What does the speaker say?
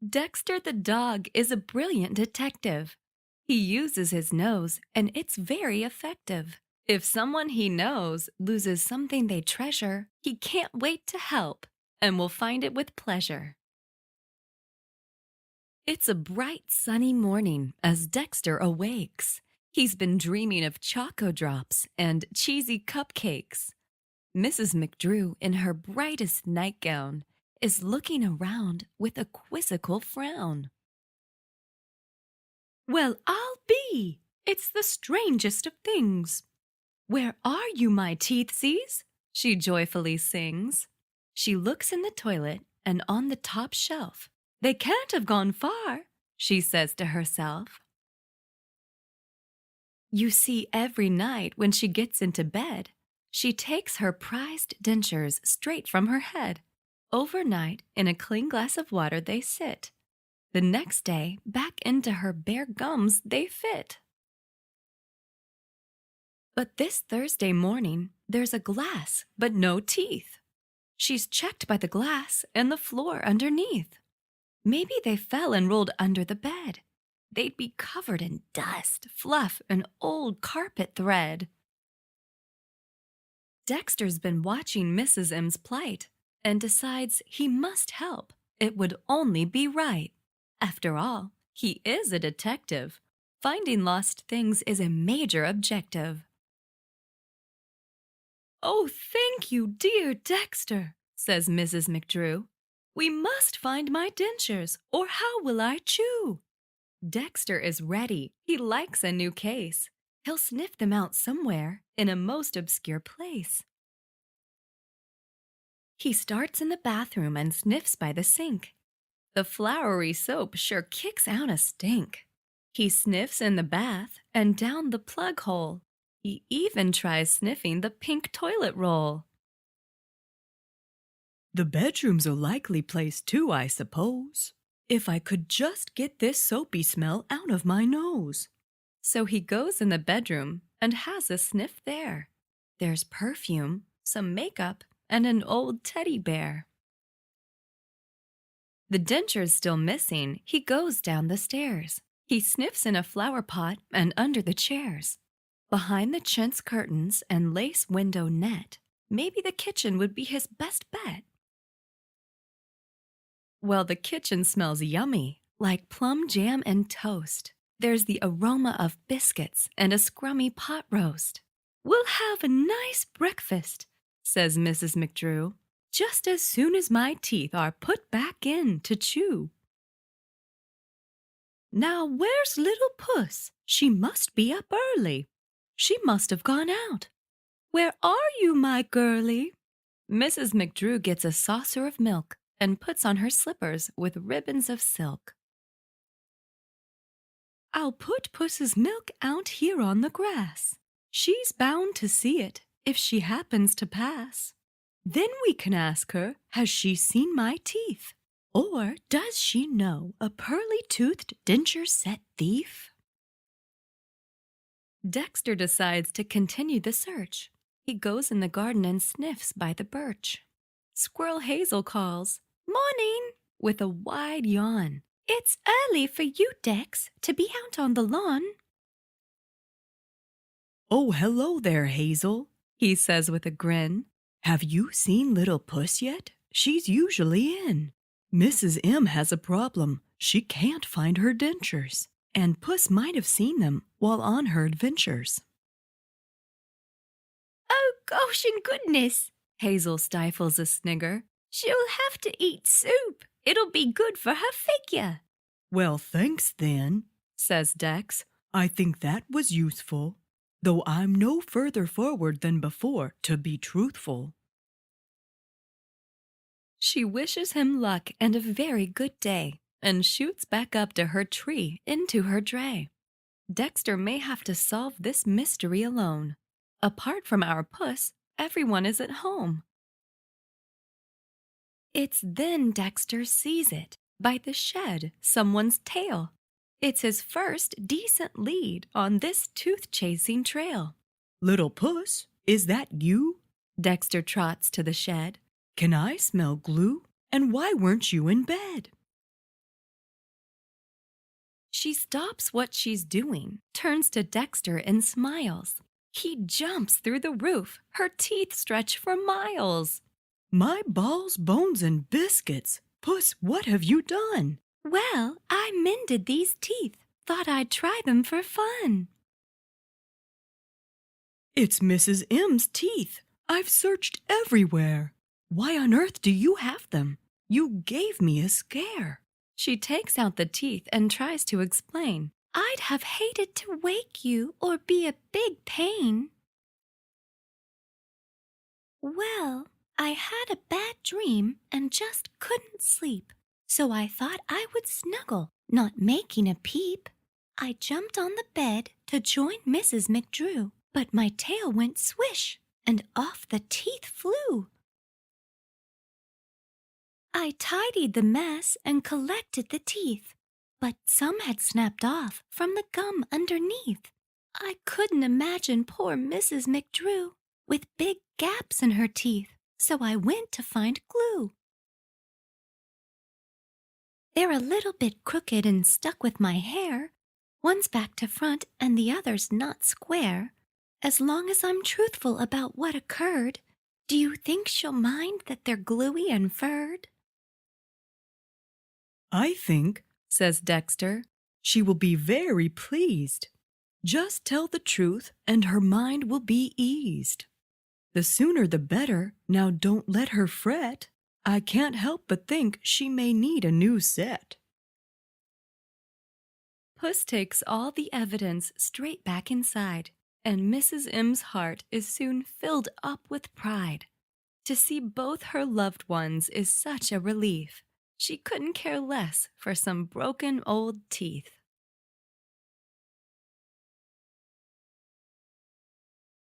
Dexter the dog is a brilliant detective. He uses his nose, and it's very effective. If someone he knows loses something they treasure, he can't wait to help and will find it with pleasure. It's a bright, sunny morning as Dexter awakes. He's been dreaming of choco drops and cheesy cupcakes. Mrs. McDrew, in her brightest nightgown, is looking around with a quizzical frown. Well, I'll be! It's the strangest of things. Where are you, my teethsies? She joyfully sings. She looks in the toilet and on the top shelf. They can't have gone far, she says to herself. You see, every night when she gets into bed, she takes her prized dentures straight from her head. Overnight, in a clean glass of water they sit. The next day, back into her bare gums they fit. But this Thursday morning, there's a glass, but no teeth. She's checked by the glass and the floor underneath. Maybe they fell and rolled under the bed. They'd be covered in dust, fluff, and old carpet thread. Dexter's been watching Mrs. M's plight and decides he must help. It would only be right. After all, he is a detective. Finding lost things is a major objective. Oh, thank you, dear Dexter, says Mrs. McDrew. We must find my dentures, or how will I chew? Dexter is ready. He likes a new case. He'll sniff them out somewhere in a most obscure place. He starts in the bathroom and sniffs by the sink. The flowery soap sure kicks out a stink. He sniffs in the bath and down the plug hole. He even tries sniffing the pink toilet roll. The bedroom's a likely place too, I suppose, if I could just get this soapy smell out of my nose. So he goes in the bedroom and has a sniff there. There's perfume, some makeup, and an old teddy bear. The denture's still missing. He goes down the stairs. He sniffs in a flower pot and under the chairs. Behind the chintz curtains and lace window net, maybe the kitchen would be his best bet. Well, the kitchen smells yummy, like plum jam and toast. There's the aroma of biscuits and a scrummy pot roast. We'll have a nice breakfast, says Mrs. McDrew, just as soon as my teeth are put back in to chew. Now where's little Puss? She must be up early. She must have gone out. Where are you, my girlie? Mrs. McDrew gets a saucer of milk and puts on her slippers with ribbons of silk. I'll put Puss's milk out here on the grass. She's bound to see it if she happens to pass. Then we can ask her, has she seen my teeth? Or does she know a pearly-toothed denture-set thief? Dexter decides to continue the search. He goes in the garden and sniffs by the birch. Squirrel Hazel calls, "Morning," with a wide yawn. It's early for you, Dex, to be out on the lawn. Oh, hello there, Hazel, he says with a grin. Have you seen little Puss yet? She's usually in. Mrs. M has a problem. She can't find her dentures, and Puss might have seen them while on her adventures. Oh, gosh and goodness, Hazel stifles a snigger. She'll have to eat soup. It'll be good for her figure. Well, thanks then, says Dex. I think that was useful, though I'm no further forward than before, to be truthful. She wishes him luck and a very good day, and shoots back up to her tree into her dray. Dexter may have to solve this mystery alone. Apart from our Puss, everyone is at home. It's then Dexter sees it, by the shed, someone's tail. It's his first decent lead on this tooth-chasing trail. Little Puss, is that you? Dexter trots to the shed. Can I smell glue? And why weren't you in bed? She stops what she's doing, turns to Dexter and smiles. He jumps through the roof. Her teeth stretch for miles. My balls, bones, and biscuits. Puss, what have you done? Well, I mended these teeth. Thought I'd try them for fun. It's Mrs. M's teeth. I've searched everywhere. Why on earth do you have them? You gave me a scare. She takes out the teeth and tries to explain. I'd have hated to wake you or be a big pain. Well, I had a bad dream and just couldn't sleep. So I thought I would snuggle, not making a peep. I jumped on the bed to join Mrs. McDrew, but my tail went swish and off the teeth flew. I tidied the mess and collected the teeth, but some had snapped off from the gum underneath. I couldn't imagine poor Mrs. McDrew with big gaps in her teeth, so I went to find glue. They're a little bit crooked and stuck with my hair. One's back to front and the other's not square. As long as I'm truthful about what occurred, do you think she'll mind that they're gluey and furred? I think, says Dexter, she will be very pleased. Just tell the truth and her mind will be eased. The sooner the better, now don't let her fret. I can't help but think she may need a new set. Puss takes all the evidence straight back inside, and Mrs. M's heart is soon filled up with pride. To see both her loved ones is such a relief. She couldn't care less for some broken old teeth.